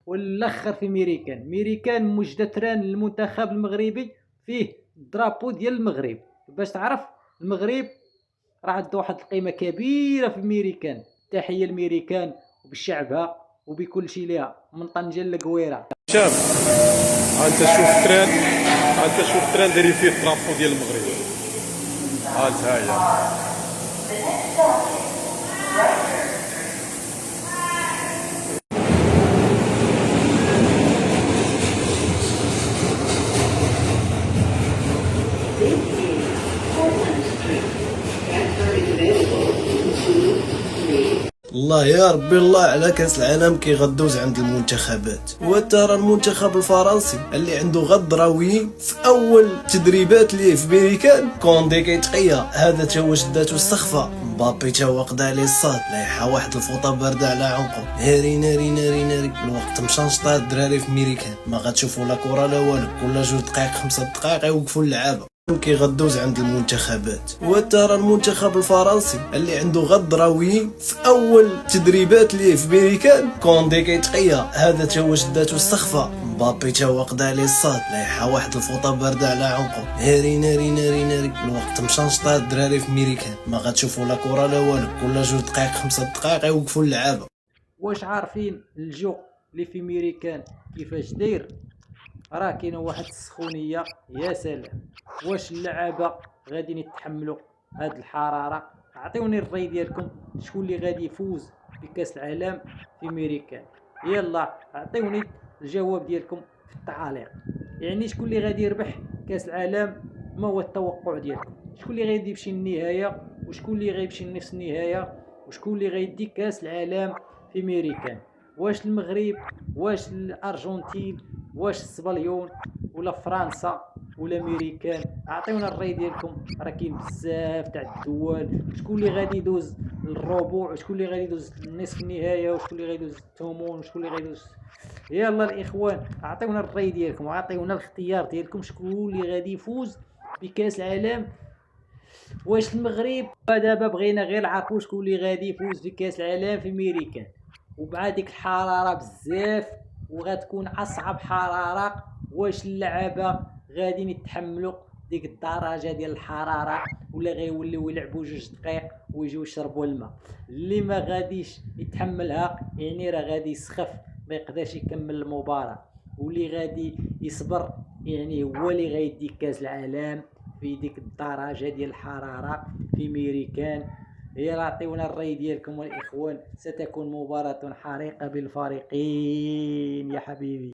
والاخر في ميريكان. ميريكان مجدة تران للمنتخب المغربي، فيه الدرابو ديال المغرب. باش تعرف المغرب راه عنده واحد القيمة كبيرة في ميريكان. تحية لميريكان وبشعبها وبكل شيء ليها، من طنجة لقويرة. شاب، انت شوف تران دايرين فيه الطرابو ديال المغرب. ها هي. الله يا ربي الله على كاس العالم كي غدوز عند المنتخبات. وترى المنتخب الفرنسي اللي عنده غدراوي في اول تدريبات ليه في ميريكان، كوندي كيتقيا هذا تا هو شداتو السخفه، مبابي تا هو قدا عليه الصاد، لايحه واحد الفوطه بارده على عنقه، ناري ناري ناري ناري. الوقت مشى نشطات الدراري في ميريكان، ما غتشوفوا لا كره لا والو، كل 2 دقائق 5 دقائق يوقفوا اللعابه كي غدوز عند المنتخبات. وترى المنتخب الفرنسي اللي عنده غدراوي في اول تدريبات ليه في ميريكان، كوندي كيتقيا هذا تا هو شداتو السخفه، مبابي تا هو قدا عليه الصاد، لايحه واحد الفوطه بارده على عنقه، ناري ناري ناري ناري. الوقت مشى نشطات الدراري في ميريكان، ما غتشوفوا لا كره لا والو، كل 2 دقائق 5 دقائق يوقفوا اللعابه. واش عارفين الجو اللي في ميريكان كيفاش داير؟ راه كاينه واحد السخونيه يا سلام. واش اللعابه غاديين يتحملوا هاد الحراره؟ عطيوني الراي ديالكم، شكون اللي غادي يفوز بكاس العالم في ميريكان؟ يلا عطيوني الجواب ديالكم في التعاليق. يعني شكون اللي غادي يربح كاس العالم؟ ما هو التوقع ديالكم؟ شكون اللي غادي يمشي للنهايه، وشكون اللي غيمشي لنصف النهايه، وشكون اللي غيدي كاس العالم في ميريكان؟ واش المغرب، واش الارجنتين، واش السبليون، ولا فرنسا، ولا ميريكان؟ عطيونا الراي ديالكم، راه كاين بزاف تاع الدول. شكون اللي غادي يدوز للربع، وشكون اللي غادي يدوز لنصف النهايه، وشكون اللي غادي يدوز الثمن، وشكون اللي غادي يدوز. يلا الاخوان عطيونا الراي ديالكم، عطيونا الاختيار ديالكم، شكون اللي غادي يفوز بكاس العالم؟ واش المغرب؟ دابا بغينا غير نعرفوا شكون اللي غادي يفوز في كاس العالم في ميريكان. ومع ديك الحراره بزاف، وغتكون اصعب حراره، واش اللعابه غاديين يتحملوا ديك الدرجه ديال الحراره، ولا غيوليو يلعبوا 2 دقائق ويجيو يشربوا الماء؟ اللي ما غاديش يتحملها يعني راه غادي يسخف، ما يقدرش يكمل المباراه. واللي غادي يصبر يعني هو اللي غيدي كاس العالم في ديك الدرجه ديال الحراره في ميريكان. يلا عطيونا الرأي ديالكم الإخوان، ستكون مباراة حريقة بالفريقين يا حبيبي.